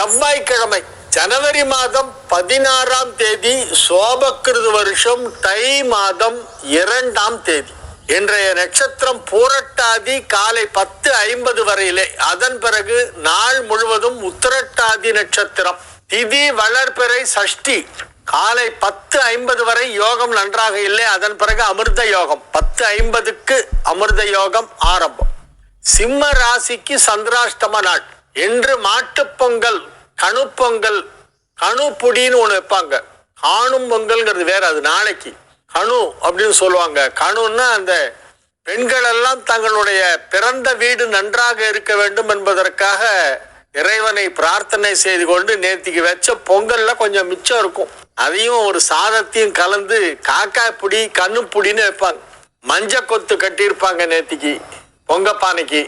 செவ்வாய்க்கிழமை ஜனவரி மாதம் 16ஆம் தேதி சோபக்கிருது வருஷம் தை மாதம் 2ஆம் தேதி. இன்றைய நட்சத்திரம் பூரட்டாதி காலை 10:50 வரையிலே. அதன் பிறகு நாள் முழுவதும் உத்திரட்டாதி நட்சத்திரம். திதி வளர்பிறை சஷ்டி காலை 10:50 வரை யோகம் நன்றாக இல்லை. அதன் பிறகு அமிர்த யோகம் 10:50க்கு அமிர்த யோகம் ஆரம்பம். சிம்ம ராசிக்கு சந்திராஷ்டம நாள். இன்று மாட்டுப் பொங்கல், கணு பொங்கல், கணு புடின்னு ஒண்ணு வைப்பாங்க. காணும் பொங்கல்ங்கிறது வேற, அது நாளைக்கு. கணு அப்படின்னு சொல்லுவாங்க. கணுன்னா அந்த பெண்கள் எல்லாம் தங்களுடைய பிறந்த வீடு நன்றாக இருக்க வேண்டும் என்பதற்காக இறைவனை பிரார்த்தனை செய்து கொண்டு நேத்திக்கு வச்ச பொங்கல்ல கொஞ்சம் மிச்சம் இருக்கும். அதையும் ஒரு சாதத்தையும் கலந்து காக்காய் புடி கண்ணு புடின்னு வைப்பாங்க. மஞ்ச கொத்து கட்டியிருப்பாங்க நேத்திக்கு பொங்கப்பானைக்கு.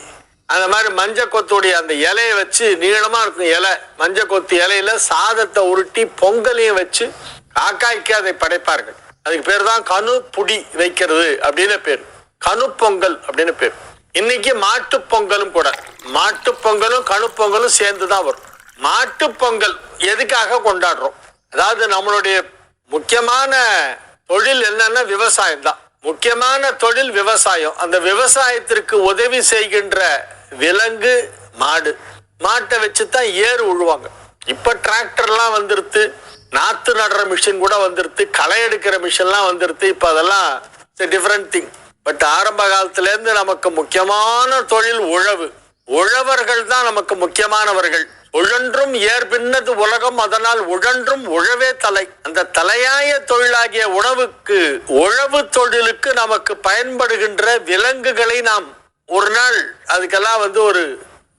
அந்த மாதிரி மஞ்ச கொத்துடைய அந்த இலையை வச்சு, நீளமா இருக்கும் இலை, மஞ்ச கொத்து இலையில சாதத்தை உருட்டி பொங்கலையும் வச்சு காக்காய்க்கு அதை படைப்பார்கள். அதுக்கு பேர் தான் கணு புடி வைக்கிறது அப்படின்னு பேர். கணு பொங்கல் அப்படின்னு பேர். இன்னைக்கு மாட்டு பொங்கலும் கூட. மாட்டு பொங்கலும் கணு பொங்கலும் சேர்ந்துதான் வரும். மாட்டு பொங்கல் எதுக்காக கொண்டாடுறோம்? அதாவது நம்மளுடைய முக்கியமான தொழில் என்னன்னா விவசாயம் தான். முக்கியமான தொழில் விவசாயம். அந்த விவசாயத்திற்கு உதவி செய்கின்ற விலங்கு மாடு. மாட்டை வச்சுதான் ஏறு உழுவாங்க. இப்ப டிராக்டர்லாம் வந்துருத்து, நாத்து நடுற மிஷின் கூட வந்துருத்து, களை எடுக்கிற மிஷின்லாம் வந்துருத்து. இப்ப அதெல்லாம் டிஃபரெண்ட் திங். பட் ஆரம்ப காலத்துல இருந்து நமக்கு முக்கியமான தொழில் உழவு. உழவர்கள் தான் நமக்கு முக்கியமானவர்கள். உழன்றும் ஏர் பின்னது உலகம், அதனால் உழன்றும் உழவே தலை. அந்த தலையாய தொழிலாகிய உழவு தொழிலுக்கு நமக்கு பயன்படுகின்ற விலங்குகளை நாம் ஒரு நாள் அதுக்கெல்லாம் ஒரு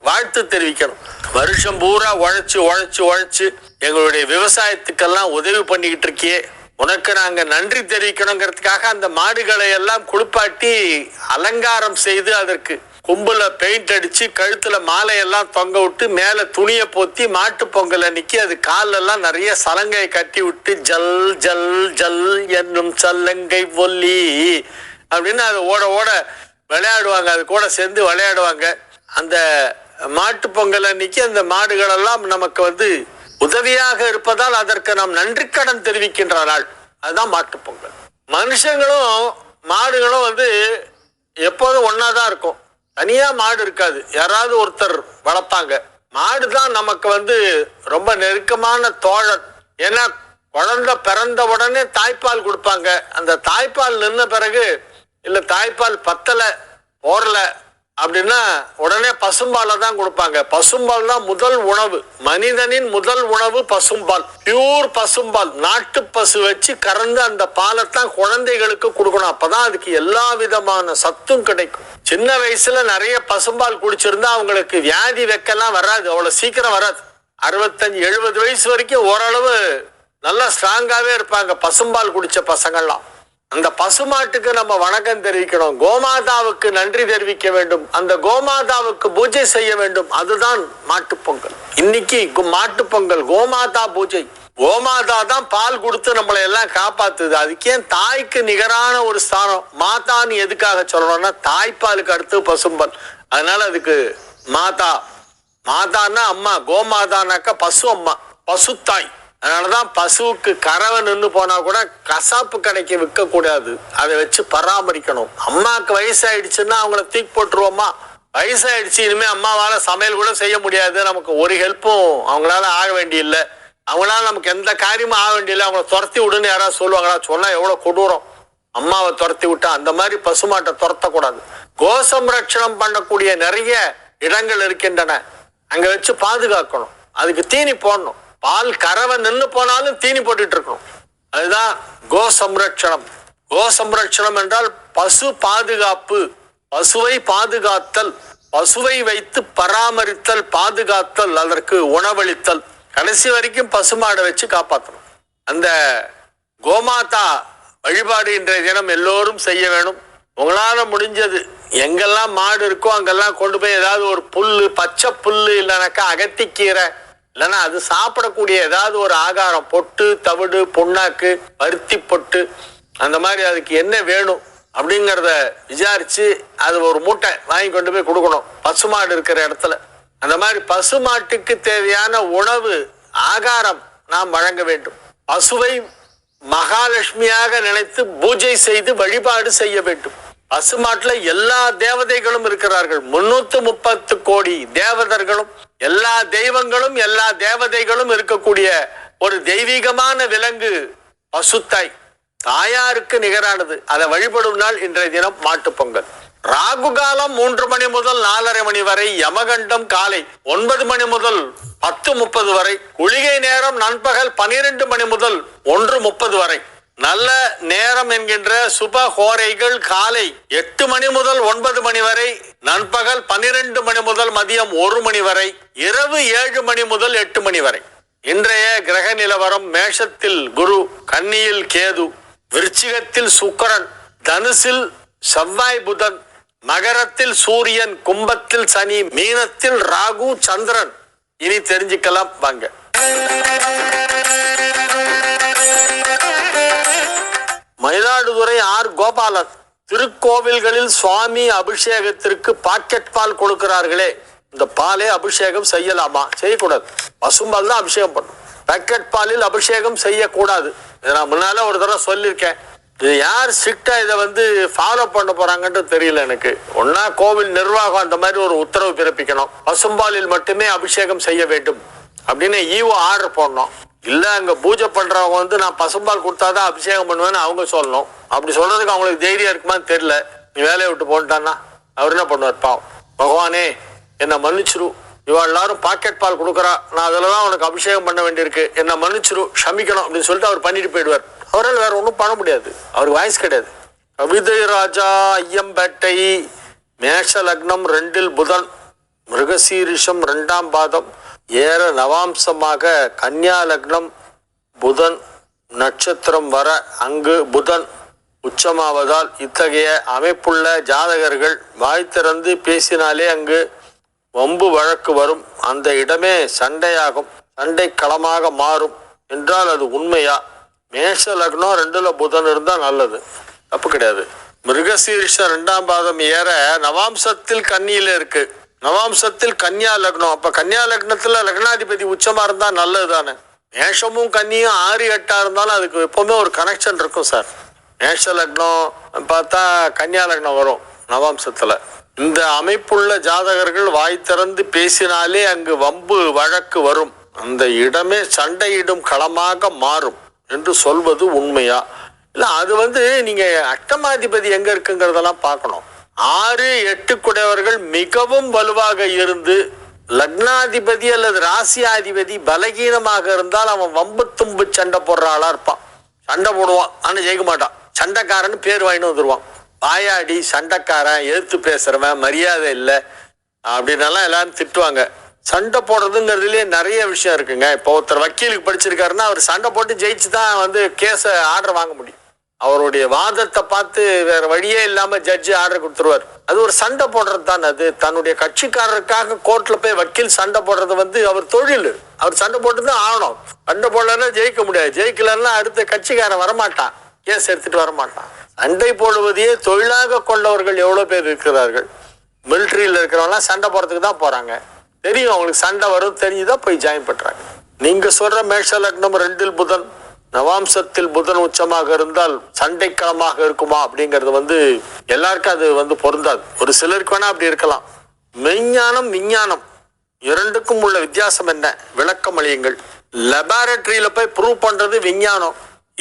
வாழ்த்து தெரிவிக்கணும். வருஷம் பூரா உழைச்சு எங்களுடைய விவசாயத்துக்கெல்லாம் உதவி பண்ணிக்கிட்டு இருக்கியே, உனக்கு நாங்க நன்றி தெரிவிக்கணுங்கிறதுக்காக அந்த மாடுகளை எல்லாம் குளிப்பாட்டி அலங்காரம் செய்து அதற்கு கும்புல பெயிண்ட் அடிச்சு கழுத்துல மாலையெல்லாம் தொங்க விட்டு மேல துணியை போத்தி மாட்டு பொங்கல் அன்னைக்கு அது காலெல்லாம் நிறைய சலங்கை கட்டி விட்டு ஜல் ஜல் ஜல் என்னும் சல்லங்கை ஒல்லி அப்படின்னு அது ஓட ஓட விளையாடுவாங்க. அது கூட சேர்ந்து விளையாடுவாங்க. அந்த மாட்டு பொங்கல் அன்னைக்கு அந்த மாடுகள் எல்லாம் நமக்கு உதவியாக இருப்பதால் அதற்கு நாம் நன்றி கடன் தெரிவிக்கின்ற நாள். அதுதான் மாட்டு பொங்கல். மனுஷங்களும் மாடுகளும் எப்போதும் ஒன்னாதான் இருக்கும். தனியா மாடு இருக்காது. யாராவது ஒருத்தர் வளர்ப்பாங்க. மாடு தான் நமக்கு ரொம்ப நெருக்கமான தோழன். ஏன்னா குழந்தை பிறந்த உடனே தாய்ப்பால் கொடுப்பாங்க. அந்த தாய்ப்பால் நின்ன பிறகு இல்ல தாய்ப்பால் பத்தல போரல அப்படின்னா உடனே பசும்பாலை தான் கொடுப்பாங்க. பசும்பால் தான் முதல் உணவு. மனிதனின் முதல் உணவு பசும்பால். பியூர் பசும்பால், நாட்டு பசு வச்சு கறந்து அந்த பாலைத்தான் குழந்தைகளுக்கு கொடுக்கணும். அப்பதான் அதுக்கு எல்லா விதமான சத்தும் கிடைக்கும். சின்ன வயசுல நிறைய பசும்பால் குடிச்சிருந்தா அவங்களுக்கு வியாதி வெக்கலாம் வராது, அவ்வளவு சீக்கிரம் வராது. 65-70 வயசு வரைக்கும் ஓரளவு நல்லா ஸ்ட்ராங்காவே இருப்பாங்க பசும்பால் குடிச்ச பசங்கள்லாம். அந்த பசுமாட்டுக்கு நம்ம வணக்கம் தெரிவிக்கணும். கோமாதாவுக்கு நன்றி தெரிவிக்க வேண்டும். அந்த கோமாதாவுக்கு பூஜை செய்ய வேண்டும். அதுதான் மாட்டு பொங்கல். இன்னைக்கு மாட்டு பொங்கல், கோமாதா பூஜை. கோமாதா தான் பால் கொடுத்து நம்மளை எல்லாம் காப்பாத்துது. அதுக்கே தாய்க்கு நிகரான ஒரு ஸ்தானம். மாதான்னு எதுக்காக சொல்லணும்னா தாய்ப்பாலுக்கு அடுத்து பசும்பால். அதனால அதுக்கு மாதா. மாதான்னா அம்மா, கோமாதானாக்கா பசு அம்மா, பசுத்தாய். அதனாலதான் பசுவுக்கு கறவை நின்று போனா கூட கசாப்பு கடைக்கு விற்க கூடாது. அதை வச்சு பராமரிக்கணும். அம்மாவுக்கு வயசாயிடுச்சுன்னா அவங்கள தூக்கி போட்டுருவோமா? வயசாயிடுச்சு, இனிமே அம்மாவால சமையல் கூட செய்ய முடியாது. நமக்கு ஒரு ஹெல்ப்பும் அவங்களால ஆக வேண்டியில்லை. அவங்களால நமக்கு எந்த காரியமும் ஆக வேண்டியில்லை. அவங்கள துரத்தி விடுன்னு யாராவது சொல்லுவாங்களா? சொன்னா எவ்வளவு கொடூரம். அம்மாவை துரத்தி விட்டா. அந்த மாதிரி பசுமாட்டை துரத்தக்கூடாது. கோசம்ரட்சணம் பண்ணக்கூடிய நிறைய இடங்கள் இருக்கின்றன. அங்க வச்சு பாதுகாக்கணும். அதுக்கு தீனி போடணும். பால் கறவை நின்று போனாலும் தீனி போட்டுட்டு இருக்கணும். அதுதான் கோ சம்ரட்சணம். கோ சம்ரட்சணம் என்றால் பசு பாதுகாப்பு, பசுவை பாதுகாத்தல், பசுவை வைத்து பராமரித்தல், பாதுகாத்தல், அதற்கு உணவளித்தல், கடைசி வரைக்கும் பசுமாடை வச்சு காப்பாற்றணும். அந்த கோமாதா வழிபாடு இன்றைய தினம் எல்லோரும் செய்ய வேணும். உங்களால முடிஞ்சது எங்கெல்லாம் மாடு இருக்கோ அங்கெல்லாம் கொண்டு போய் ஏதாவது ஒரு புல்லு, பச்சை புல்லு இல்லைனாக்கா அகத்திக்கீரை, இல்லைன்னா அது சாப்பிடக்கூடிய ஏதாவது ஒரு ஆகாரம், பொட்டு, தவிடு, புண்ணாக்கு, பருத்தி பொட்டு, அந்த மாதிரி அதுக்கு என்ன வேணும் அப்படிங்கிறத விசாரிச்சு அது ஒரு மூட்டை வாங்கி கொண்டு போய் கொடுக்கணும் பசுமாடு இருக்கிற இடத்துல. அந்த மாதிரி பசு மாட்டுக்கு தேவையான உணவு ஆகாரம் நாம் வழங்க வேண்டும். பசுவை மகாலட்சுமியாக நினைத்து பூஜை செய்து வழிபாடு செய்ய வேண்டும். பசுமாட்டுல எல்லா தேவதைகளும் இருக்கிறார்கள். 330 கோடி தேவதர்களும் எல்லா தெய்வங்களும் எல்லா தேவதைகளும் இருக்கக்கூடிய ஒரு தெய்வீகமான விலங்கு பசுத்தாய். தாயாருக்கு நிகரானது. அதை வழிபடும் நாள் இன்றைய தினம் மாட்டுப் பொங்கல். ராகு காலம் 3 மணி முதல் 4:30 மணி வரை, யமகண்டம் காலை 9 மணி முதல் 10:30 வரை, குளிகை நேரம் நண்பகல் 12 மணி முதல் 1:30 வரை. நல்ல நேரம் என்கின்ற சுப ஹோரைகள் காலை 8 மணி முதல் 9 மணி வரை, நண்பகல் 12 மணி முதல் மதியம் 1 மணி வரை, இரவு 7 மணி முதல் 8 மணி வரை. இன்றைய கிரக நிலவரம்: மேஷத்தில் குரு, கன்னியில் கேது, விருச்சிகத்தில் சுக்கிரன், தனுசில் செவ்வாய் புதன், மகரத்தில் சூரியன், கும்பத்தில் சனி, மீனத்தில் ராகு சந்திரன். இனி தெரிஞ்சுக்கலாம் வாங்க. மயிலாடுதுறை ஆர் கோபாலன், திருக்கோவில்களில் சுவாமி அபிஷேகத்திற்கு பாக்கெட் பால் கொடுக்கிறார்களே, இந்த பாலே அபிஷேகம் செய்யலாமா? செய்யக்கூடாது. பசும்பால் தான் அபிஷேகம் பண்ணும். பாக்கெட் பாலில் அபிஷேகம் செய்யக்கூடாது. இதை நான் முன்னால ஒரு தடவை சொல்லியிருக்கேன். இது யார் ஸ்ட்ரிக்டா இதை ஃபாலோ பண்ண போறாங்கன்னு தெரியல எனக்கு. ஒன்னா கோவில் நிர்வாகம் அந்த மாதிரி ஒரு உத்தரவு பிறப்பிக்கணும், பசும்பாலில் மட்டுமே அபிஷேகம் செய்ய வேண்டும் அப்படின்னு ஈவோ ஆர்டர் போடணும். இல்ல அங்க பூஜை பண்றவங்க நான் பசும்பால் கொடுத்தாதான் அபிஷேகம் பண்ணுவேன்னு அவங்க சொல்லணும். அப்படி சொல்றதுக்கு அவங்களுக்கு தைரியம் இருக்குமான்னு தெரியல. நீ வேலையை விட்டு போட்டான்னா அவர் என்ன பண்ணுவார்? பாவம், பகவானே என்ன மன்னிச்சிரு, இவ எல்லாரும் பாக்கெட் பால் கொடுக்குறா, நான் அதுலதான் உனக்கு அபிஷேகம் பண்ண வேண்டியிருக்கு, என்ன மன்னிச்சிரு, க்ஷமிக்கணும் அப்படின்னு சொல்லிட்டு அவர் பண்ணிட்டு போயிடுவார். அவரால் வேற ஒன்றும் பண்ண முடியாது. அவருக்கு வாய்ஸ் கிடையாது. கவிதை ராஜா ஐயம்பேட்டை, மேஷ லக்னம் 2 புதன், மிருகசீரிஷம் 2ஆம் பாதம், ஏற நவாம்சமாக கன்னியா லக்னம், புதன் நட்சத்திரம் வர அங்கு புதன் உச்சமாவதால் இத்தகைய அமைப்புள்ள ஜாதகர்கள் வாய் திறந்து பேசினாலே அங்கு வம்பு வழக்கு வரும், அந்த இடமே சண்டையாகும், சண்டை களமாக மாறும் என்றால் அது உண்மையா? மேஷ லக்னம் 2ல புதன் இருந்தா நல்லது, தப்பு கிடையாது. மிருகசீரிஷம் 2ஆம் பாதம் ஏற நவாம்சத்தில் கன்னியில இருக்கு, நவாம்சத்தில் கன்னியா லக்னம். அப்ப கன்னியா லக்னத்துல லக்னாதிபதி உச்சமா இருந்தா நல்லது தானே. மேஷமும் கன்னியும் 6, 8 இருந்தாலும் அதுக்கு எப்பவுமே ஒரு கனெக்ஷன் இருக்கும் சார். மேஷ லக்னம் பார்த்தா கன்னியா லக்னம் வரும் நவாம்சத்துல. இந்த அமைப்புள்ள ஜாதகர்கள் வாய் திறந்து பேசினாலே அங்கு வம்பு வழக்கு வரும், அந்த இடமே சண்டையிடும் களமாக மாறும் என்று சொல்வது உண்மையா? இல்ல அது நீங்க அட்டமாதிபதி எங்க இருக்குங்கிறதெல்லாம் பார்க்கணும். 6, 8 குடையவர்கள் மிகவும் வலுவாக இருந்து லக்னாதிபதி அல்லது ராசியாதிபதி பலகீனமாக இருந்தால் அவன் வம்பு தும்பு சண்டை போடுற ஆளா இருப்பான். சண்டை போடுவான், ஆனா ஜெயிக்க மாட்டான். சண்டைக்காரன்னு பேர் வாங்கிட்டு வந்துருவான். வாயாடி, சண்டைக்காரன், எதிர்த்து பேசுறவன், மரியாதை இல்லை அப்படின்னு எல்லாரும் திட்டுவாங்க. சண்டை போடுறதுங்கிறதுலயே நிறைய விஷயம் இருக்குங்க. இப்போ ஒருத்தர் வக்கீலுக்கு படிச்சிருக்காருன்னா அவர் சண்டை போட்டு ஜெயிச்சு தான் கேஸை ஆர்டர் வாங்க முடியும். அவருடைய வாதத்தை பார்த்து வேற வழியே இல்லாம ஜட்ஜி ஆர்டர் கொடுத்துருவார். அது ஒரு சண்டை போடுறது தான். அது தன்னுடைய கட்சிக்காரருக்காக கோர்ட்ல போய் வக்கீல் சண்டை போடுறது அவர் தொழில். அவர் சண்டை போட்டுதான் ஆகணும். சண்டை போடலன்னா ஜெயிக்க முடியாது. ஜெயிக்கலன்னா அடுத்த கட்சிக்காரன் வரமாட்டான், கேஸ் எடுத்துட்டு வரமாட்டான். சண்டை போடுவதையே தொழிலாக கொண்டவர்கள் எவ்வளவு பேர் இருக்கிறார்கள். மிலிட்ரியில் இருக்கிறவங்களாம் சண்டை போடுறதுக்கு தான் போறாங்க. தெரியும் அவங்களுக்கு சண்டை வரும், தெரிஞ்சுதான் போய் ஜாயின் பண்றாங்க. நீங்க சொல்ற மேஷ லக்னம் 2ல் புதன், நவாம்சத்தில் புதன் உச்சமாக இருந்தால் சண்டைக்களமாக இருக்குமா அப்படிங்கிறது எல்லாருக்கும் அது பொருந்தாது. ஒரு சிலருக்கு வேணா அப்படி இருக்கலாம். மெய்ஞானம் விஞ்ஞானம் இரண்டுக்கும் உள்ள வித்தியாசம் என்ன? விளக்கம் அளியுங்கள். லெபார்டரியில போய் ப்ரூவ் பண்றது விஞ்ஞானம்,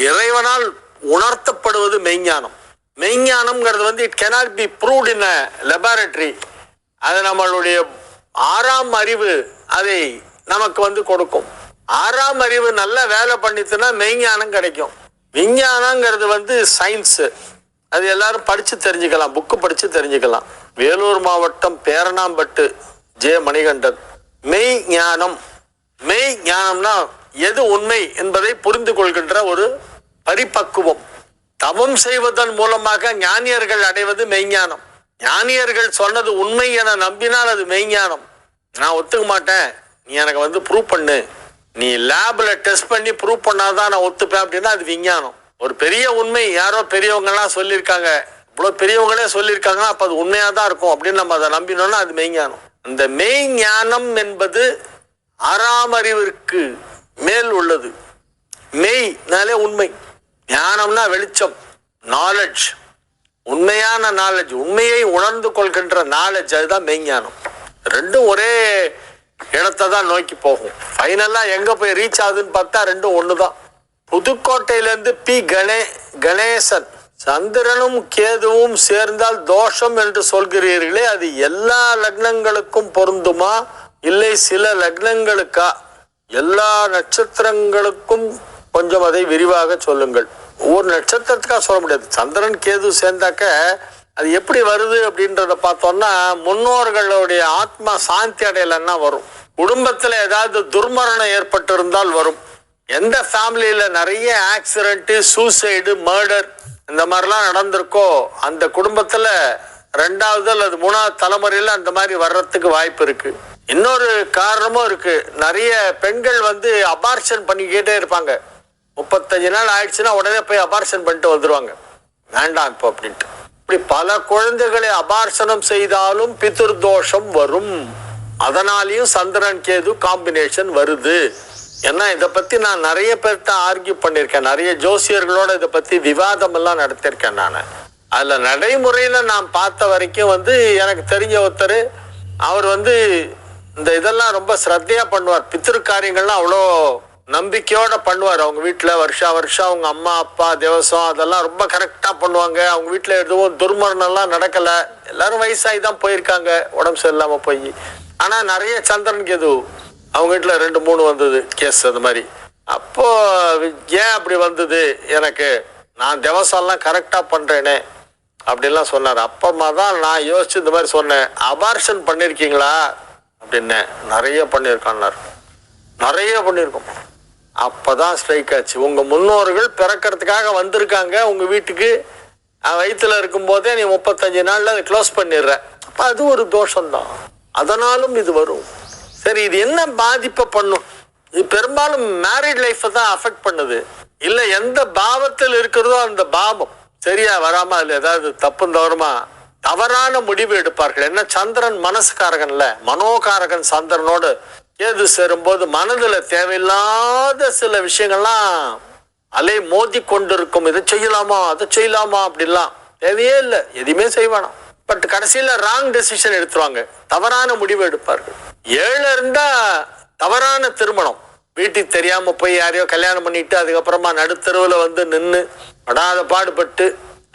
இறைவனால் உணர்த்தப்படுவது மெய்ஞானம். மெய்ஞானம்ங்கிறது it cannot be proved in a laboratory. அது நம்மளுடைய 6ஆம் அறிவு அதை நமக்கு கொடுக்கும். 6ஆம் அறிவு நல்ல வேலை பண்ணிச்சுன்னா மெய்ஞானம் கிடைக்கும். விஞ்ஞானங்கிறது சயின்ஸ். அது எல்லாரும் படிச்சு தெரிஞ்சுக்கலாம், புக்கு படிச்சு தெரிஞ்சுக்கலாம். வேலூர் மாவட்டம் பேரணாம்பட்டு ஜே மணிகண்டன். மெய் ஞானம், மெய் ஞானம்னா எது உண்மை என்பதை புரிந்து கொள்கின்ற ஒரு பரிபக்குவம். தவம் செய்வதன் மூலமாக ஞானியர்கள் அடைவது மெய்ஞானம். ஞானியர்கள் சொன்னது உண்மை என நம்பினால் அது மெய்ஞானம். நான் ஒத்துக்க மாட்டேன், நீ எனக்கு ப்ரூவ் பண்ணு, நீ லேப்ல டெஸ்ட் பண்ணி ப்ரூவ் பண்ணாதான் நான் ஒத்துப்பேன் அப்படின்னா அது விஞ்ஞானம். ஒரு பெரிய உண்மை யாரோ பெரியவங்க எல்லாம் சொல்லியிருக்காங்க, இவ்வளவு பெரியவங்களே சொல்லியிருக்காங்கன்னா அப்ப அது உண்மையா தான் இருக்கும் அப்படின்னு நம்ம அதை நம்பினோம்னா அது மெய்ஞானம். அந்த மெய் ஞானம் என்பது ஆறாம் அறிவிற்கு மேல் உள்ளது. மெய்னாலே உண்மை, ஞானம்னா வெளிச்சம், நாலெட்ஜ், உண்மையான நாலேஜ், உண்மையை உணர்ந்து கொள்கின்ற நாலேஜ், அதுதான் மெய்ஞானம். ரெண்டும் ஒரே இடத்தை தான் நோக்கி போகும். ஃபைனலா எங்க போய் ரீச் ஆகுதுன்னு பார்த்தா ரெண்டும் ஒண்ணுதான். புதுக்கோட்டையிலிருந்து பி கணேசன், சந்திரனும் கேதுவும் சேர்ந்தால் தோஷம் என்று சொல்கிறீர்களே, அது எல்லா லக்னங்களுக்கும் பொருந்துமா இல்லை சில லக்னங்களுக்கா? எல்லா நட்சத்திரங்களுக்கும் கொஞ்சம் அதை விரிவாக சொல்லுங்கள். ஒவ்வொரு நட்சத்திரத்துக்காக சொல்ல முடியாது. சந்திரன் கேது சேர்ந்தாக்க அது எப்படி வருது அப்படின்றத பார்த்தோம்னா, முன்னோர்களுடைய ஆத்மா சாந்தி அடையலன்னா வரும். குடும்பத்துல ஏதாவது துர்மரணம் ஏற்பட்டிருந்தால் வரும். எந்த ஃபேமிலியில நிறைய ஆக்சிடென்ட், சூசைடு, மர்டர் இந்த மாதிரிலாம் நடந்திருக்கோ அந்த குடும்பத்துல 2வது அல்லது 3வது தலைமுறையில அந்த மாதிரி வர்றதுக்கு வாய்ப்பு இருக்கு. இன்னொரு காரணமும் இருக்கு. நிறைய பெண்கள் அபார்ஷன் பண்ணிக்கிட்டே இருப்பாங்க. 35 நாள் ஆயிடுச்சுன்னா உடனே போய் அபார்ஷன் பண்ணிட்டு வந்துருவாங்க, வேண்டாம் இப்போ அப்படின்ட்டு. இப்படி பல குழந்தைகளை அபார்ஷனம் செய்தாலும் பிதிர்தோஷம் வரும். அதனாலையும் சந்திரன் கேது காம்பினேஷன் வருது. ஏன்னா இதை பத்தி நான் நிறைய பேர்கிட்ட ஆர்கியூ பண்ணியிருக்கேன். நிறைய ஜோசியர்களோட இதை பத்தி விவாதம் எல்லாம் நடத்திருக்கேன். நான் அதுல நடைமுறையில நான் பார்த்த வரைக்கும் எனக்கு தெரிஞ்ச ஒருத்தர், அவர் இந்த இதெல்லாம் ரொம்ப ஸ்ரத்தையா பண்ணுவார். பித்திரு காரியங்கள்லாம் அவ்வளோ நம்பிக்கையோட பண்ணுவார். அவங்க வீட்டுல வருஷா வருஷம் அவங்க அம்மா அப்பா தேவசம் அதெல்லாம் ரொம்ப கரெக்டா பண்ணுவாங்க. அவங்க வீட்டுல எதுவும் துர்மரணம் எல்லாம் நடக்கல. எல்லாரும் வயசாகி தான் போயிருக்காங்க, உடம்பு சரியில்லாம போய். ஆனா நிறைய சந்திரன் கேது அவங்க வீட்டுல 2-3 வந்தது கேஸ் அது மாதிரி. அப்போ ஏன் அப்படி வந்தது, எனக்கு நான் தேவசம்லாம் கரெக்டா பண்றேனே அப்படின்லாம் சொன்னார். அப்புறமா தான் நான் யோசிச்சு இந்த மாதிரி சொன்னேன், அபார்ஷன் பண்ணிருக்கீங்களா அப்படின்னு. நிறைய பண்ணியிருக்கான்னார், நிறைய பண்ணியிருக்கோம். அப்பதான் ஸ்ட்ரைக் ஆச்சு. உங்க முன்னோர்கள் பிறக்கிறதுக்காக வந்திருக்காங்க உங்க வீட்டுக்கு, வயிற்றுல இருக்கும் போதே நீ 35 நாள்ல அதை க்ளோஸ் பண்ணிடுற. அப்ப அது ஒரு தோஷம்தான். அதனாலும் இது வரும். சரி, இது என்ன பாதிப்பை பண்ணும்? இது பெரும்பாலும் மேரிட் லைஃப் தான் அஃபெக்ட் பண்ணுது. இல்ல எந்த பாவத்தில் இருக்கிறதோ அந்த பாவம் சரியா வராம அதுல ஏதாவது தப்பு தவறுமா தவறான முடிவு எடுப்பார்கள். என்ன, சந்திரன் மனசுக்காரகன்ல, மனோகாரகன் சந்திரனோடு கேது சேரும்போது மனதுல தேவையில்லாத சில விஷயங்கள்லாம் அலை மோதி கொண்டிருக்கும். இதை செய்யலாமா அதை செய்யலாமா அப்படிலாம் தேவையே இல்லை, எதுவுமே செய்வானாம். பட் கடைசியில ராங் டெசிஷன் எடுத்துருவாங்க, தவறான முடிவு எடுப்பார்கள். 7 இருந்தா தவறான திருமணம், வீட்டுக்கு தெரியாம போய் யாரையோ கல்யாணம் பண்ணிட்டு அதுக்கப்புறமா நடுத்தருவில் நின்று படாத பாடுபட்டு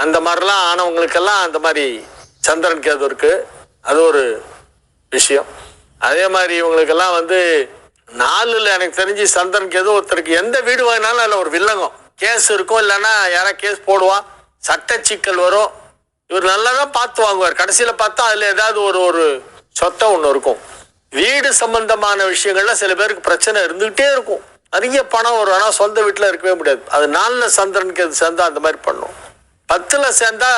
அந்த மாதிரிலாம் ஆனவங்களுக்கெல்லாம் அந்த மாதிரி சந்திரன் கேது இருக்கு. அது ஒரு விஷயம். அதே மாதிரி இவங்களுக்கெல்லாம் 4ல் எனக்கு தெரிஞ்சு சந்திரன் கேது ஒருத்தருக்கு எந்த வீடு வாங்கினாலும் அதில் ஒரு வில்லங்கம் கேஸ் இருக்கும். இல்லைன்னா யாரா கேஸ் போடுவான், சட்ட சிக்கல் வரும். இவர் நல்லா தான் பார்த்து வாங்குவார். கடைசியில பார்த்தா அதுல ஏதாவது ஒரு சொத்தை ஒண்ணு இருக்கும். வீடு சம்பந்தமான விஷயங்கள்ல சில பேருக்கு பிரச்சனை இருந்துகிட்டே இருக்கும். நிறைய பணம் வரும், ஆனா சொந்த வீட்டுல இருக்கவே முடியாது. அது 4ல் சந்திரனுக்கு அது சேர்ந்தா அந்த மாதிரி பண்ணும். 10ல் சேர்ந்தா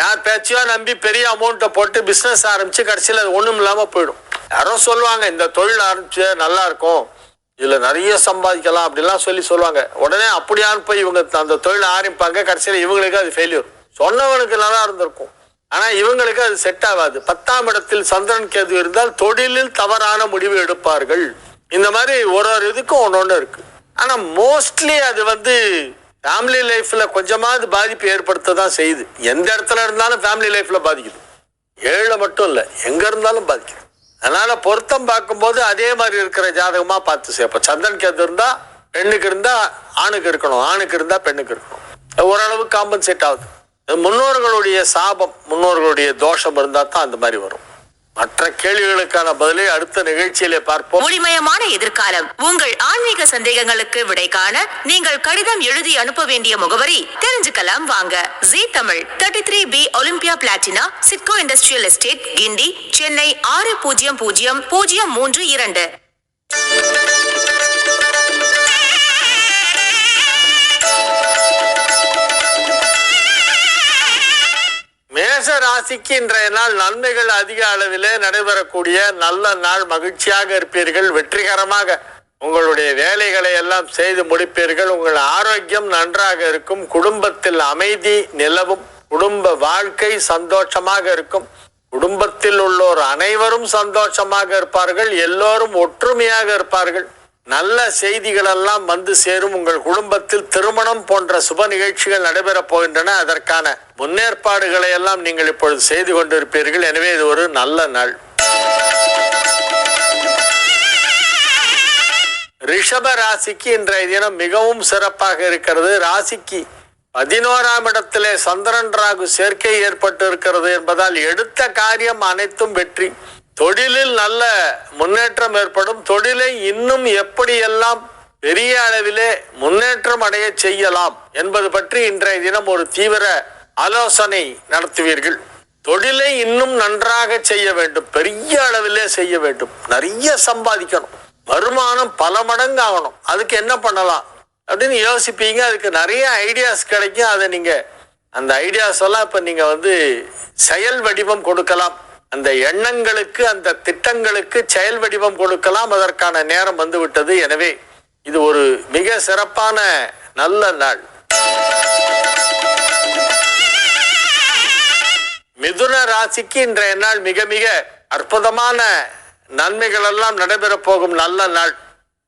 யார் பேச்சையோ நம்பி பெரிய அமௌண்ட்டை போட்டு பிசினஸ் ஆரம்பிச்சு கடைசியில் அது ஒண்ணும் இல்லாம போயிடும். யாரோ சொல்லுவாங்க இந்த தொழில் ஆரம்பிச்சு நல்லா இருக்கும், இதுல நிறைய சம்பாதிக்கலாம் அப்படிலாம் சொல்லுவாங்க. உடனே அப்படியான்னு போய் இவங்க அந்த தொழில் ஆரம்பிப்பாங்க. கடைசியில இவங்களுக்கு அது ஃபெயிலியர். சொன்னவனுக்கு நல்லா இருந்திருக்கும், ஆனா இவங்களுக்கு அது செட் ஆகாது. 10ஆம் இடத்தில் சந்திரன் கேது இருந்தால் தொழிலில் தவறான முடிவு எடுப்பார்கள். இந்த மாதிரி ஒரு இதுக்கும் ஒன்னொன்னு இருக்கு. ஆனா மோஸ்ட்லி அது ஃபேமிலி லைஃப்ல கொஞ்சமாவது பாதிப்பு ஏற்படுத்ததான் செய்யுது. எந்த இடத்துல இருந்தாலும் ஃபேமிலி லைஃப்ல பாதிக்குது. 7 மட்டும் இல்ல, எங்க இருந்தாலும் பாதிக்குது. அதனால பொருத்தம் பார்க்கும்போது அதே மாதிரி இருக்கிற ஜாதகமா பார்த்து சேர்ப்போம். சந்திரன் கேது இருந்தா பெண்ணுக்கு இருந்தா ஆணுக்கு இருக்கணும், ஆணுக்கு இருந்தா பெண்ணுக்கு இருக்கணும். ஓரளவு காம்பன்சேட் ஆகுது. முன்னோர்களுடைய சாபம், முன்னோர்களுடைய தோஷம் இருந்தா தான் அந்த மாதிரி வரும். மற்ற கேள்விகளுக்கான பதிலை அடுத்த நிகழ்ச்சியிலே பார்ப்போம். ஒளிமயமான எதிர்காலம். உங்கள் ஆன்மீக சந்தேகங்களுக்கு விடை காண நீங்கள் கடிதம் எழுதி அனுப்ப வேண்டிய முகவரி தெரிஞ்சுக்கலாம் வாங்க. Zee Tamil 33B Olympia Platina, SIDCO industrial estate, Guindy, Chennai 600032. மேஷ ராசிக்கு இன்றைய நாள் நன்மைகள் அதிக அளவிலே நடைபெறக்கூடிய நல்ல நாள். மகிழ்ச்சியாக இருப்பீர்கள், வெற்றிகரமாக உங்களுடைய வேலைகளை எல்லாம் செய்து முடிப்பீர்கள். உங்கள் ஆரோக்கியம் நன்றாக இருக்கும், குடும்பத்தில் அமைதி நிலவும், குடும்ப வாழ்க்கை சந்தோஷமாக இருக்கும், குடும்பத்தில் உள்ளோர் அனைவரும் சந்தோஷமாக இருப்பார்கள், எல்லோரும் ஒற்றுமையாக இருப்பார்கள். நல்ல செய்திகள் எல்லாம் வந்து சேரும். உங்கள் குடும்பத்தில் திருமணம் போன்ற சுப நிகழ்ச்சிகள் நடைபெறப் போகின்றன. அதற்கான முன்னேற்பாடுகளை எல்லாம் நீங்கள் இப்பொழுது செய்து கொண்டிருப்பீர்கள். எனவே இது ஒரு நல்ல நாள். ரிஷப ராசிக்கு இன்றைய தினம் மிகவும் சிறப்பாக இருக்கிறது. ராசிக்கு 11ஆம் இடத்திலே சந்திரன் ராகு சேர்க்கை ஏற்பட்டு இருக்கிறது என்பதால் எடுத்த காரியம் அனைத்தும் வெற்றி. தொழிலில் நல்ல முன்னேற்றம் ஏற்படும். தொழிலை இன்னும் எப்படியெல்லாம் பெரிய அளவிலே முன்னேற்றம் அடைய செய்யலாம் என்பது பற்றி இன்றைய தினம் ஒரு தீவிர ஆலோசனை நடத்துவீர்கள். தொழிலை இன்னும் நன்றாக செய்ய வேண்டும், பெரிய அளவிலே செய்ய வேண்டும், நிறைய சம்பாதிக்கணும், வருமானம் பல மடங்கு ஆகணும். அதுக்கு என்ன பண்ணலாம் அப்படின்னு யோசிப்பீங்க. அதுக்கு நிறைய ஐடியாஸ் கிடைக்கும். அதை நீங்க அந்த ஐடியாஸ் எல்லாம் இப்ப நீங்க செயல் வடிவம் கொடுக்கலாம். அந்த எண்ணங்களுக்கு, அந்த திட்டங்களுக்கு செயல் வடிவம் கொடுக்கலாம். அதற்கான நேரம் வந்து விட்டது. எனவே இது ஒரு மிக சிறப்பான நல்ல நாள். மிதுன ராசிக்கு இன்றைய நாள் மிக மிக அற்புதமான நன்மைகள் எல்லாம் நடைபெற போகும் நல்ல நாள்.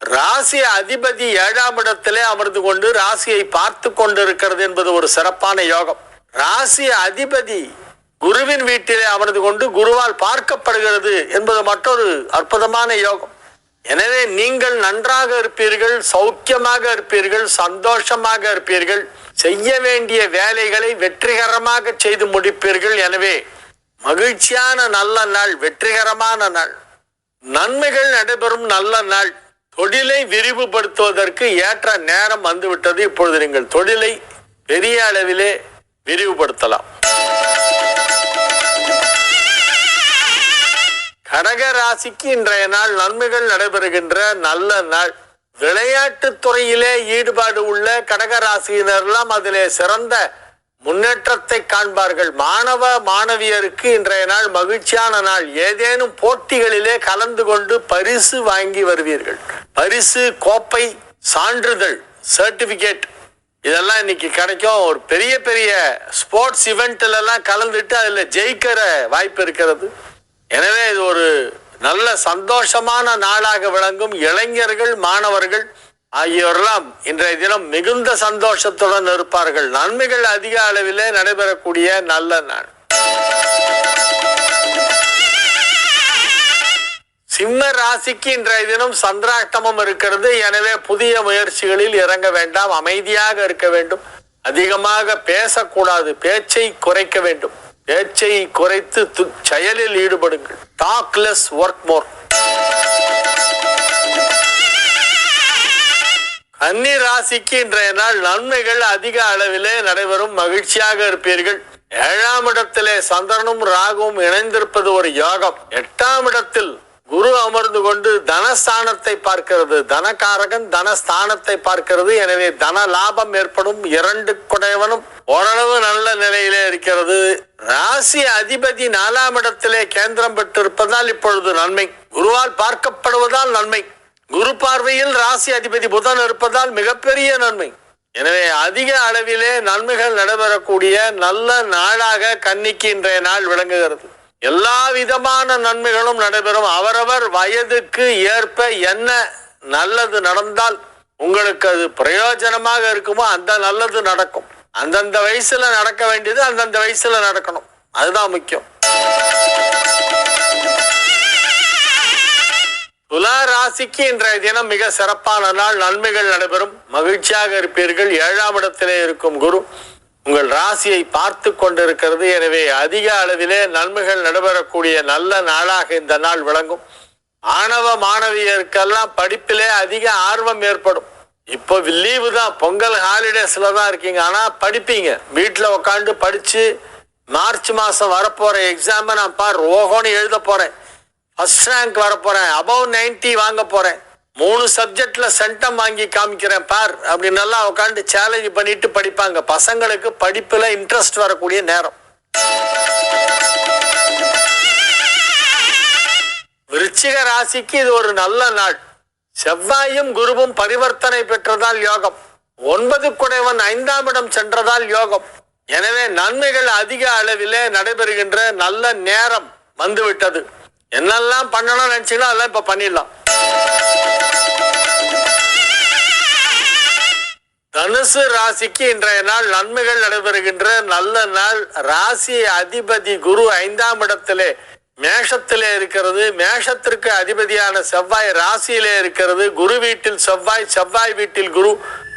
ராசி அதிபதி 7ஆம் இடத்திலே அமர்ந்து கொண்டு ராசியை பார்த்து கொண்டிருக்கிறது என்பது ஒரு சிறப்பான யோகம். ராசி அதிபதி குருவின் வீட்டிலே அமர்ந்து கொண்டு குருவால் பார்க்கப்படுகிறது என்பது மற்றொரு அற்புதமான யோகம். எனவே நீங்கள் நன்றாக இருப்பீர்கள், சௌக்கியமாக இருப்பீர்கள், சந்தோஷமாக இருப்பீர்கள், செய்ய வேண்டிய வேலைகளை வெற்றிகரமாக செய்து முடிப்பீர்கள். எனவே மகிழ்ச்சியான நல்ல நாள், வெற்றிகரமான நாள், நன்மைகள் நடைபெறும் நல்ல நாள். தொழிலை விரிவுபடுத்துவதற்கு ஏற்ற நேரம் வந்துவிட்டது. இப்பொழுது நீங்கள் தொழிலை பெரிய அளவிலே விரிவுபடுத்தலாம். கடக ராசிக்கு இன்றைய நாள் நன்மைகள் நடைபெறுகின்ற நல்ல நாள். விளையாட்டு துறையிலே ஈடுபாடு உள்ள கடக ராசியினரெல்லாம் அதிலே சிறந்த முன்னேற்றத்தை காண்பார்கள். மாணவ மாணவியருக்கு இன்றைய நாள் மகிழ்ச்சியான நாள். ஏதேனும் போட்டிகளிலே கலந்து கொண்டு பரிசு வாங்கி வருவீர்கள். பரிசு, கோப்பை, சான்றிதழ், சர்டிபிகேட் இதெல்லாம் இன்னைக்கு கிடைக்கும். ஒரு பெரிய பெரிய ஸ்போர்ட்ஸ் இவெண்ட்ல எல்லாம் கலந்துட்டு அதுல ஜெயிக்கிற வாய்ப்பு இருக்கிறது. எனவே இது ஒரு நல்ல சந்தோஷமான நாளாக விளங்கும். இளைஞர்கள், மாணவர்கள் ஆகியோரெல்லாம் இன்றைய தினம் மிகுந்த சந்தோஷத்துடன் இருப்பார்கள். நன்மைகள் அதிக அளவிலே நடைபெறக்கூடிய நல்ல நாள். சிம்ம ராசிக்கு இன்றைய தினம் சந்திராஷ்டமம் இருக்கிறது. எனவே புதிய முயற்சிகளில் இறங்க வேண்டாம், அமைதியாக இருக்க வேண்டும். அதிகமாக பேசக்கூடாது, பேச்சை குறைக்க வேண்டும். பேச்சை குறைத்து செயலில் ஈடுபடுங்கள். Talk less, work more. கன்னி ராசிக்கு இன்றைய நாள் நன்மைகள் அதிக அளவிலே நடைபெறும். மகிழ்ச்சியாக இருப்பீர்கள். 7ஆம் இடத்திலே சந்திரனும் ராகுவும் இணைந்திருப்பது ஒரு யோகம். 8ஆம் இடத்தில் குரு அமர்ந்து கொண்டு தனஸ்தானத்தை பார்க்கிறது. தனகாரகன் தனஸ்தானத்தை பார்க்கிறது. எனவே தன லாபம் ஏற்படும். 2 குடையவனும் ஓரளவு நல்ல நிலையிலே இருக்கிறது. ராசி அதிபதி 4ஆம் இடத்திலே கேந்திரம் பெற்றிருப்பதால் இப்பொழுது நன்மை. குருவால் பார்க்கப்படுவதால் நன்மை. குரு பார்வையில் ராசி அதிபதி புதன் இருப்பதால் மிகப்பெரிய நன்மை. எனவே அதிக அளவிலே நன்மைகள் நடைபெறக்கூடிய நல்ல நாளாக கன்னிக்கு இன்றைய நாள் விளங்குகிறது. எல்லா விதமான நன்மைகளும் நடைபெறும். அவரவர் வயதுக்கு ஏற்ப என்ன நல்லது நடந்தால் உங்களுக்கு அது பிரயோஜனமாக இருக்குமோ அந்த நல்லது நடக்கும். அந்தந்த வயசுல நடக்க வேண்டியது அந்தந்த வயசுல நடக்கணும். அதுதான் முக்கியம். துலா ராசிக்கு இன்றைய தினம் மிக சிறப்பான நாள். நன்மைகள் நடைபெறும். மகிழ்ச்சியாக இருப்பீர்கள். 7ஆம் இடத்திலே இருக்கும் குரு உங்கள் ராசியை பார்த்து கொண்டிருக்கிறது. எனவே அதிக அளவிலே நன்மைகள் நடைபெறக்கூடிய நல்ல நாளாக இந்த நாள் விளங்கும். மாணவ மாணவியருக்கெல்லாம் படிப்பிலே அதிக ஆர்வம் ஏற்படும். இப்போ லீவு தான், பொங்கல் ஹாலிடேஸ்ல தான் இருக்கீங்க. ஆனா படிப்பீங்க. வீட்டுல உட்காந்து படிச்சு மார்ச் மாசம் வரப்போற எக்ஸாம் நான் ஓஹோன்னு எழுத போறேன். First rank வரப்போறேன். அபவ் 90 வாங்க போறேன். 3 சப்ஜெக்ட்ல சென்டம் வாங்கி காமிக்கிறேன் பார் அப்படின்னு எல்லாம் உட்காந்து சேலஞ்ச் பண்ணிட்டு படிப்பாங்க. பசங்களுக்கு படிப்புல இன்ட்ரெஸ்ட் வரக்கூடிய நேரம். விருச்சிக ராசிக்கு இது ஒரு நல்ல நாள். செவ்வாயும் குருவும் பரிவர்த்தனை பெற்றதால் யோகம். 9 குடைவன் 5ஆம் இடம் சென்றதால் யோகம். எனவே நன்மைகள் அதிக அளவிலே நடைபெறுகின்ற நல்ல நேரம் வந்து விட்டது. என்னெல்லாம் பண்ணணும்னு நினைச்சீங்களோ அதெல்லாம் இப்ப பண்ணிடலாம். தனுசு ராசிக்கு இன்றைய நாள் நன்மைகள் நடைபெறுகின்ற நல்ல நாள். ராசி அதிபதி குரு 5ஆம் இடத்திலே மேஷத்திலே இருக்கிறது. மேஷத்திற்கு அதிபதியான செவ்வாய் ராசியிலே இருக்கிறது. குரு வீட்டில் செவ்வாய், செவ்வாய் வீட்டில் குரு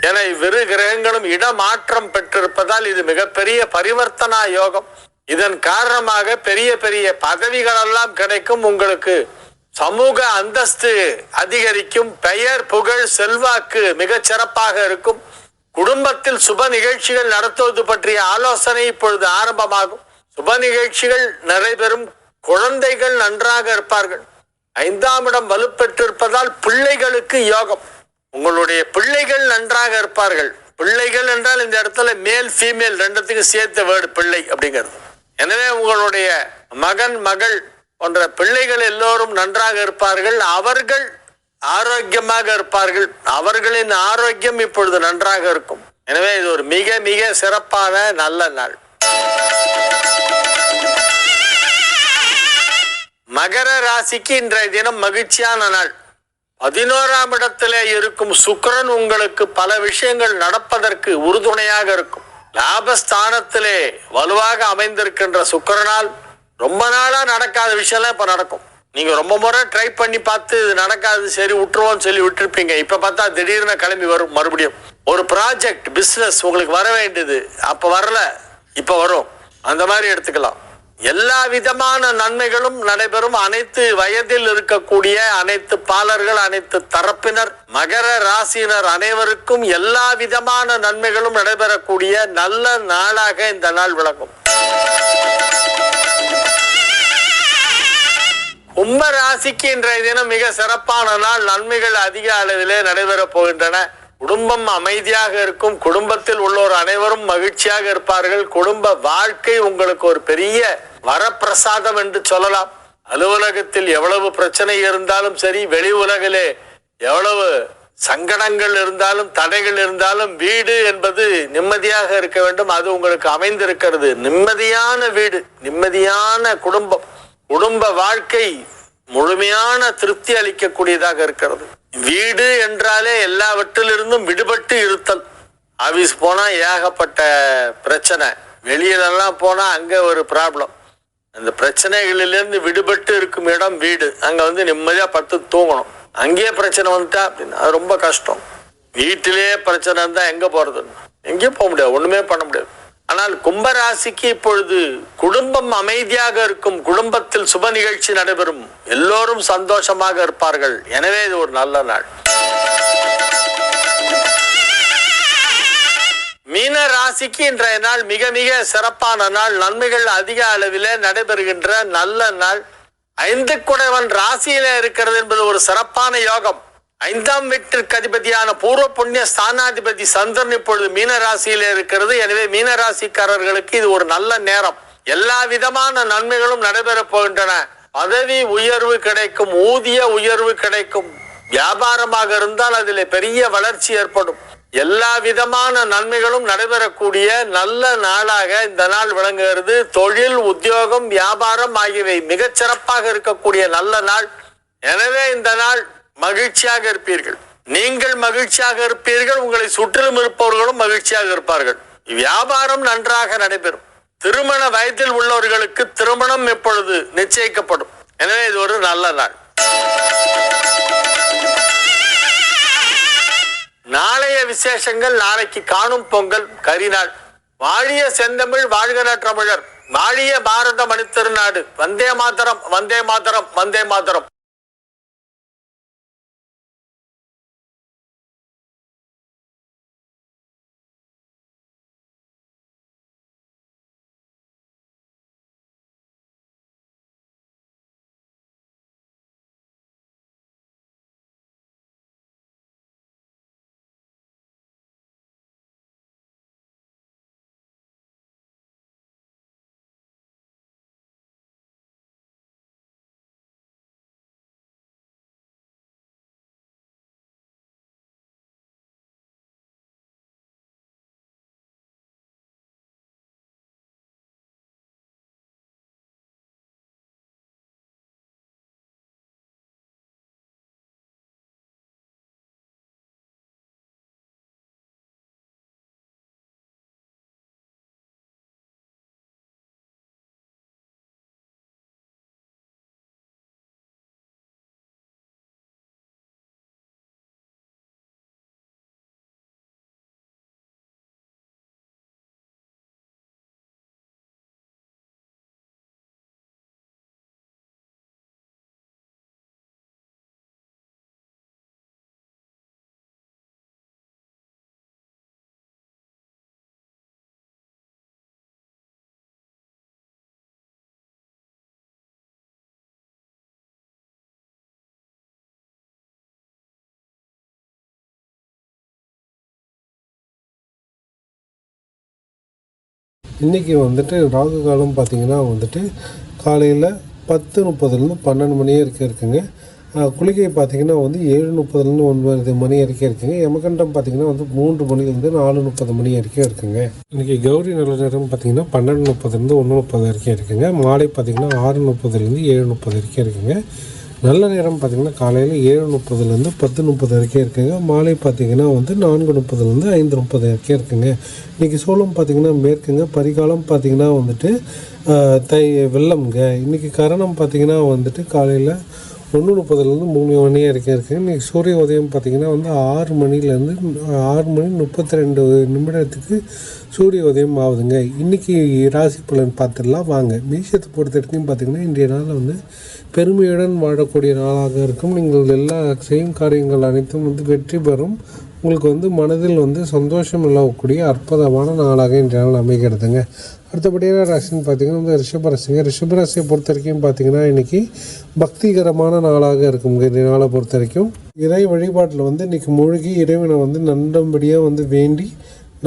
என இவ்விரு கிரகங்களும் இடமாற்றம் பெற்றிருப்பதால் இது மிகப்பெரிய பரிவர்த்தனா யோகம். இதன் காரணமாக பெரிய பெரிய பதவிகள் எல்லாம் கிடைக்கும். உங்களுக்கு சமூக அந்தஸ்து அதிகரிக்கும். பெயர், புகழ், செல்வாக்கு மிகச் சிறப்பாக இருக்கும். குடும்பத்தில் சுப நிகழ்ச்சிகள் நடத்துவது பற்றிய ஆலோசனை இப்பொழுது ஆரம்பமாகும். சுப நிகழ்ச்சிகள் நடைபெறும். குழந்தைகள் நன்றாக இருப்பார்கள். 5ஆம் இடம் வலுப்பெற்றிருப்பதால் பிள்ளைகளுக்கு யோகம். உங்களுடைய பிள்ளைகள் நன்றாக இருப்பார்கள். பிள்ளைகள் என்றால் இந்த இடத்துல மேல் ஃபீமேல் ரெண்டுத்துக்கும் சேர்த்த வேர்டு பிள்ளை அப்படிங்கிறது. எனவே உங்களுடைய மகன், மகள் போன்ற பிள்ளைகள் எல்லோரும் நன்றாக இருப்பார்கள். அவர்கள் ஆரோக்கியமாக இருப்பார்கள். அவர்களின் ஆரோக்கியம் இப்பொழுது நன்றாக இருக்கும். எனவே இது ஒரு மிக மிக சிறப்பான நல்ல நாள். மகர ராசிக்கு இன்றைய தினம் மகிழ்ச்சியான நாள். 11ஆம் இடத்திலே இருக்கும் சுக்கிரன் உங்களுக்கு பல விஷயங்கள் நடப்பதற்கு உறுதுணையாக இருக்கும். லாபஸ்தானத்திலே வலுவாக அமைந்திருக்கின்ற சுக்கிரனால் ரொம்ப நாளா நடக்காத விஷயம்லாம் இப்ப நடக்கும். நீங்க ரொம்ப முறை ட்ரை பண்ணி பார்த்து இது நடக்காது, சரி விட்டுருவோம்னு சொல்லி விட்டுருப்பீங்க. இப்ப பார்த்தா திடீர்னு கிளம்பி வரும். மறுபடியும் ஒரு ப்ராஜெக்ட், பிசினஸ் உங்களுக்கு வர வேண்டியது அப்ப வரல, இப்ப வரும். அந்த மாதிரி எடுத்துக்கலாம். எல்லா விதமான நன்மைகளும் நடைபெறும். அனைத்து வயதில் இருக்கக்கூடிய அனைத்து பாலர்கள், அனைத்து தரப்பினர், மகர ராசியினர் அனைவருக்கும் எல்லா விதமான நன்மைகளும் நடைபெறக்கூடிய நல்ல நாளாக இந்த நாள் விளங்கும். கும்ப ராசிக்கு இன்றைய தினம் மிக சிறப்பான நாள். நன்மைகள் அதிக அளவிலே நடைபெறப் போகின்றன. குடும்பம் அமைதியாக இருக்கும். குடும்பத்தில் உள்ளோர் அனைவரும் மகிழ்ச்சியாக இருப்பார்கள். குடும்ப வாழ்க்கை உங்களுக்கு ஒரு பெரிய வரப்பிரசாதம் என்று சொல்லலாம். அலுவலகத்தில் எவ்வளவு பிரச்சனை இருந்தாலும் சரி, வெளி உலகிலே எவ்வளவு சங்கடங்கள் இருந்தாலும் தடைகள் இருந்தாலும் வீடு என்பது நிம்மதியாக இருக்க வேண்டும். அது உங்களுக்கு அமைந்திருக்கிறது. நிம்மதியான வீடு, நிம்மதியான குடும்பம், குடும்ப வாழ்க்கை முழுமையான திருப்தி அளிக்கக்கூடியதாக இருக்கிறது. வீடு என்றாலே எல்லாவற்றிலிருந்தும் விடுபட்டு இருத்தல். ஆபீஸ் போனா ஏகப்பட்ட பிரச்சனை, வெளியிலெல்லாம் போனா அங்க ஒரு ப்ராப்ளம். அந்த பிரச்சனைகளிலிருந்து விடுபட்டு இருக்கும் இடம் வீடு. அங்க வந்து நிம்மதியா படுத்து தூங்கணும். அங்கேயே பிரச்சனை வந்துட்டா அப்படின்னா அது ரொம்ப கஷ்டம். வீட்டிலேயே பிரச்சனை இருந்தா எங்க போறது? எங்கேயும் போக முடியாது, ஒண்ணுமே பண்ண முடியாது. ஆனால் கும்பராசிக்கு இப்பொழுது குடும்பம் அமைதியாக இருக்கும். குடும்பத்தில் சுப நிகழ்ச்சி நடைபெறும். எல்லோரும் சந்தோஷமாக இருப்பார்கள். எனவே இது ஒரு நல்ல நாள். மீன ராசிக்கு இன்றைய நாள் மிக மிக சிறப்பான நாள். நன்மைகள் அதிக அளவிலே நடைபெறுகின்ற நல்ல நாள். 5 குடைவன் ராசியிலே இருக்கிறது என்பது ஒரு சிறப்பான யோகம். 5ஆம் வீட்டிற்கு அதிபதியான பூர்வ புண்ணிய ஸ்தானாதிபதி சந்திரன் இப்பொழுது மீன ராசியிலே இருக்கிறது. எனவே மீன ராசிக்காரர்களுக்கு இது ஒரு நல்ல நேரம். எல்லா விதமான நன்மைகளும் நடைபெறப் போகின்றன. பதவி உயர்வு கிடைக்கும், ஊதிய உயர்வு கிடைக்கும். வியாபாரமாக இருந்தால் அதிலே பெரிய வளர்ச்சி ஏற்படும். எல்லா விதமான நன்மைகளும் நடைபெறக்கூடிய நல்ல நாளாக இந்த நாள் விளங்குகிறது. தொழில், உத்தியோகம், வியாபாரம் ஆகியவை மிகச் சிறப்பாக இருக்கக்கூடிய நல்ல நாள். எனவே இந்த நாள் மகிழ்ச்சியாக இருப்பீர்கள். நீங்கள் மகிழ்ச்சியாக இருப்பீர்கள். உங்களை சுற்றிலும் இருப்பவர்களும் மகிழ்ச்சியாக இருப்பார்கள். வியாபாரம் நன்றாக நடைபெறும். திருமண வயதில் உள்ளவர்களுக்கு திருமணம் இப்பொழுது நிச்சயிக்கப்படும். எனவே இது ஒரு நல்ல நாள். நாளைய விசேஷங்கள். நாளைக்கு காணும் பொங்கல், கரிநாள். வாழிய செந்தமிழ், வாழ்க தமிழர், வாழிய பாரத மணி திருநாடு. வந்தே மாதரம், வந்தே மாதரம், வந்தே மாதரம். இன்றைக்கி வந்துட்டு ராகு காலம் பார்த்திங்கன்னா வந்துட்டு காலையில் 10:30 12 மணி வரைக்கும் இருக்குங்க. குளிகை பார்த்திங்கன்னா வந்து 7:30 9 மணி வரைக்கும் இருக்குங்க. யமகண்டம் பார்த்திங்கன்னா வந்து 3 மணிலேருந்து 4:30 மணி வரைக்கும் இருக்குங்க. இன்றைக்கி கௌரி நல்ல நேரம் பார்த்திங்கன்னா 12:30 1:30 வரைக்கும் இருக்குங்க. மாலை பார்த்திங்கன்னா 6:30 7:30 வரைக்கும் இருக்குங்க. நல்ல நேரம் பார்த்திங்கன்னா காலையில் 7:30 10:30 வரைக்கும் இருக்குங்க. மாலை பார்த்திங்கன்னா வந்து 4:30 5:30 வரைக்கும் இருக்குங்க. இன்றைக்கி சோளம் பார்த்திங்கன்னா மேற்குங்க. பரிகாலம் பார்த்திங்கன்னா வந்துட்டு வெள்ளம்ங்க. இன்றைக்கி கரணம் பார்த்திங்கன்னா வந்துட்டு காலையில் 1:30 3 மணி வரைக்கும் இருக்குங்க. இன்றைக்கி சூரிய உதயம் பார்த்திங்கன்னா வந்து 6 மணிலேருந்து 6 மணி 32 நிமிடத்துக்கு சூரிய உதயம் ஆகுதுங்க. இன்றைக்கி ராசி பலன் பார்த்துடலாம் வாங்க. மேஷத்தை பொறுத்த வரைக்கும் பார்த்திங்கன்னா இன்றைய நாளில் வந்து பெருமையுடன் வாழக்கூடிய நாளாக இருக்கும். நீங்கள் எல்லா செய்யும் காரியங்கள் அனைத்தும் வந்து வெற்றி பெறும். உங்களுக்கு வந்து மனதில் வந்து சந்தோஷம் நிலவக்கூடிய அற்புதமான நாளாக இன்றைய நாள் அமைகிறதுங்க. அடுத்தபடியான ராசின்னு பார்த்திங்கன்னா வந்து ரிஷபராசிங்க. ரிஷபராசியை பொறுத்த வரைக்கும் பார்த்திங்கன்னா இன்றைக்கி பக்திகரமான நாளாக இருக்குங்க. இந்த நாளை பொறுத்த வரைக்கும் இறை வழிபாட்டில் வந்து இன்றைக்கி மூழ்கி இறைவனை வந்து நல்லபடியாக வந்து வேண்டி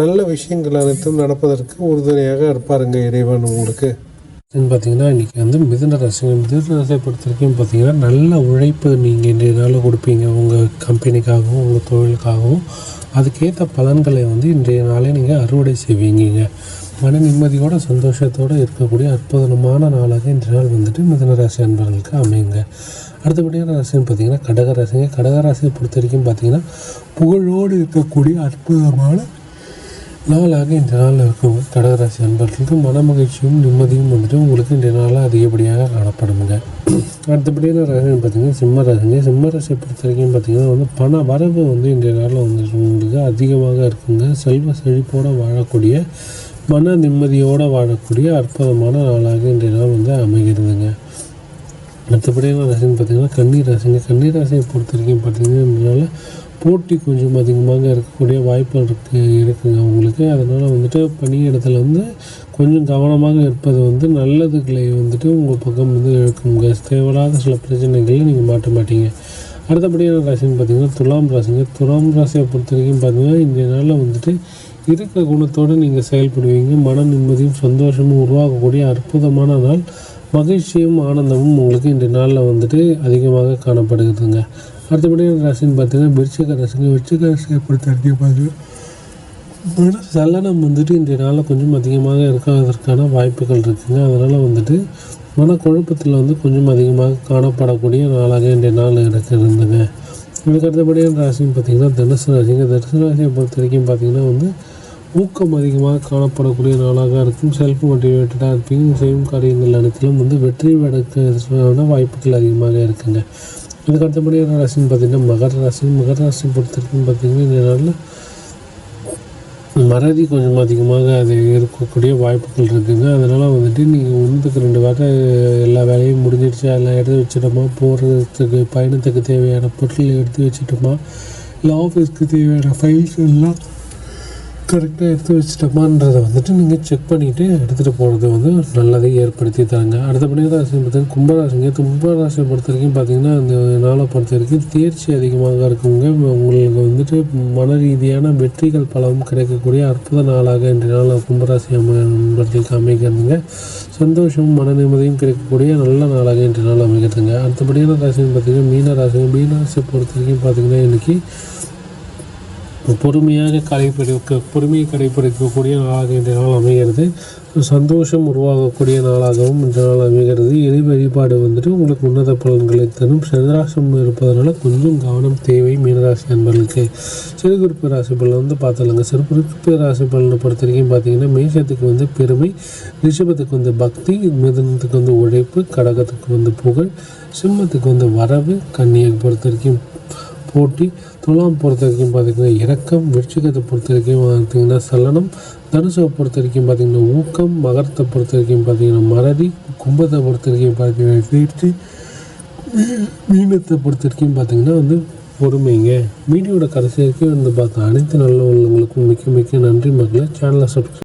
நல்ல விஷயங்கள் அனைத்தும் நடப்பதற்கு உறுதுணையாக இருப்பாருங்க இறைவன் உங்களுக்கு. பார்த்திங்கன்னா இன்றைக்கி வந்து மிதுன ராசியை பொறுத்த வரைக்கும் பார்த்திங்கன்னா நல்ல உழைப்பு நீங்கள் இன்றைய நாளில் கொடுப்பீங்க. உங்கள் கம்பெனிக்காகவும் உங்கள் தொழிலுக்காகவும் அதுக்கேற்ற பலன்களை வந்து இன்றைய நாளே நீங்கள் அறுவடை செய்வீங்க. மன நிம்மதியோட சந்தோஷத்தோடு இருக்கக்கூடிய அற்புதமான நாளாக இன்றைய நாள் வந்துட்டு மிதுன ராசி அன்பர்களுக்கு அமையுங்க. அடுத்தபடியான ராசின்னு பார்த்திங்கன்னா கடகராசிங்க. கடகராசியை பொறுத்த வரைக்கும் பார்த்திங்கன்னா புகழோடு இருக்கக்கூடிய அற்புதமான நாளாக இன்றைய நாளில் இருக்கும். கடகராசி அன்பர்களுக்கு மன மகிழ்ச்சியும் நிம்மதியும் வந்துட்டு உங்களுக்கு இன்றைய நாளில் அதிகப்படியாக காணப்படுங்க. அடுத்தபடியான ராசின்னு பார்த்திங்கன்னா சிம்ம ராசிங்க. சிம்ம ராசியை பொறுத்த வரைக்கும் பார்த்திங்கன்னா வந்து பண வரவு வந்து இன்றைய நாளில் வந்து உங்களுக்கு அதிகமாக இருக்குங்க. செல்வ செழிப்போடு வாழக்கூடிய மன நிம்மதியோடு வாழக்கூடிய அற்புதமான நாளாக இன்றைய நாள் வந்து அமைகிறதுங்க. அடுத்தபடியான ராசின்னு பார்த்திங்கன்னா கன்னி ராசிங்க. கன்னி ராசியை பொறுத்த வரைக்கும் பார்த்திங்கன்னா இதனால் போட்டி கொஞ்சம் அதிகமாக இருக்கக்கூடிய வாய்ப்புகள் இருக்குங்க உங்களுக்கு. அதனால் வந்துட்டு பணியிடத்தில் வந்து கொஞ்சம் கவனமாக இருப்பது வந்து நல்லதுகளை வந்துட்டு உங்கள் பக்கம் வந்து இருக்குங்க. தேவையில்லாத சில பிரச்சனைகளை நீங்கள் மாட்ட மாட்டீங்க. அடுத்தபடியான ராசின்னு பார்த்திங்கன்னா துலாம் ராசிங்க. துலாம் ராசியை பொறுத்த வரைக்கும் பார்த்திங்கன்னா இன்றைய நாளில் வந்துட்டு இருக்க குணத்தோடு நீங்கள் செயல்படுவீங்க. மன நிம்மதியும் சந்தோஷமும் உருவாகக்கூடிய அற்புதமான நாள். மகிழ்ச்சியும் ஆனந்தமும் உங்களுக்கு இன்றைய நாளில் வந்துட்டு அதிகமாக காணப்படுகிறதுங்க. அடுத்தபடியான ராசின்னு பார்த்தீங்கன்னா விருச்சிக ராசிங்க. விருச்சிக ராசியை பொறுத்த வரைக்கும் பார்த்தீங்கன்னா சலனம் வந்துட்டு இன்றைய நாளில் கொஞ்சம் அதிகமாக இருக்கிறதற்கான வாய்ப்புகள் இருக்குங்க. அதனால் வந்துட்டு மனக்குழப்பத்தில் வந்து கொஞ்சம் அதிகமாக காணப்படக்கூடிய நாளாக இன்றைய நாள் இருக்குதுங்க. இதுக்கு அடுத்தபடியான ராசின்னு பார்த்திங்கன்னா தனுசு ராசிங்க. தனுசு ராசியை பொறுத்த வரைக்கும் பார்த்திங்கன்னா வந்து ஊக்கம் அதிகமாக காணப்படக்கூடிய நாளாக இருக்கும். செல்ஃப் மோட்டிவேட்டடாக இருப்பீங்க. செய்யும் காரியங்கள் அனைத்திலும் வந்து வெற்றி எடுக்கிறதுக்கான வாய்ப்புகள் அதிகமாக இருக்குங்க. இதுக்கு அடுத்தபடியான ராசின்னு பார்த்திங்கன்னா மகர ராசி. மகர ராசியை பொறுத்த வரைக்கும் பார்த்திங்கன்னா இந்த நாளில் மறதி கொஞ்சம் அதிகமாக அது இருக்கக்கூடிய வாய்ப்புகள் இருக்குதுங்க. அதனால் வந்துட்டு நீங்கள் 1-2 வாரம் எல்லா வேலையும் முடிஞ்சிடுச்சு, எல்லாம் எடுத்து வச்சுட்டோமா, போகிறதுக்கு பயணத்துக்கு தேவையான பொருட்கள் எடுத்து வச்சுட்டோமா, இல்லை ஆஃபீஸ்க்கு தேவையான ஃபைல்ஸ் எல்லாம் கரெக்டாக எடுத்து வச்சுட்டோமான்றதை வந்துட்டு நீங்கள் செக் பண்ணிவிட்டு எடுத்துகிட்டு போகிறது வந்து நல்லதை ஏற்படுத்தி தராங்க. அடுத்தபடி ராசி பார்த்தீங்கன்னா கும்பராசிங்க. கும்பராசியை பொறுத்த வரைக்கும் பார்த்திங்கன்னா அந்த நாளை பொறுத்த வரைக்கும் தேர்ச்சி அதிகமாக இருக்குங்க. உங்களுக்கு வந்துட்டு மன ரீதியான வெற்றிகள் பலவும் கிடைக்கக்கூடிய அற்புத நாளாக இன்றைய நாள் கும்பராசி நண்பர்களுக்கு அமைக்கிறதுங்க. சந்தோஷமும் மன நிம்மதியும் கிடைக்கக்கூடிய நல்ல நாளாக இன்றைய நாள் அமைக்கிறதுங்க. அடுத்தபடியான ராசின்னு பார்த்திங்கன்னா மீன ராசிங்க. மீன ராசியை பொறுத்த வரைக்கும் பார்த்திங்கன்னா இன்றைக்கி பொறுமையை கடைப்பிடிக்கக்கூடிய நாளாக இன்றைய நாள் அமைகிறது. சந்தோஷம் உருவாகக்கூடிய நாளாகவும் இன்றைய நாள் அமைகிறது. இறை வழிபாடு வந்துட்டு உங்களுக்கு உன்னத பலன்களை தரும். சந்திராசம் இருப்பதனால கொஞ்சம் கவனம் தேவை மீனராசி அன்பர்களுக்கு. சிறுகுறிப்பு ராசி பலன் வந்து பார்த்தலாங்க. சிறுகுறிப்பு ராசி பலனை பொறுத்த வரைக்கும் பார்த்திங்கன்னா மேஷத்துக்கு வந்து பெருமை, ரிஷபத்துக்கு வந்து பக்தி, மிதுனத்துக்கு வந்து உழைப்பு, கடகத்துக்கு வந்து புகழ், சிம்மத்துக்கு வந்து வரவு, கன்னியை பொறுத்த வரைக்கும் போட்டி, துலாம் பொறுத்த வரைக்கும் பார்த்திங்கன்னா இரக்கம், விருச்சிகத்தை பொறுத்த வரைக்கும் பார்த்திங்கன்னா சலனம், தனுசை பொறுத்த வரைக்கும் பார்த்திங்கன்னா ஊக்கம், மகரத்தை பொறுத்த வரைக்கும் பார்த்திங்கன்னா மறதி, கும்பத்தை பொறுத்த வரைக்கும் பார்த்திங்கன்னா தேர்ச்சி, மீனத்தை பொறுத்த வரைக்கும் பார்த்திங்கன்னா வந்து பொறுமைங்க. வீடியோட கடைசி வரைக்கும் வந்து பார்த்த அனைத்து நல்ல உள்ளவங்களுக்கும் மிக்க மிக்க நன்றி மக்களை. சேனலை சப்ஸ்கிரைப்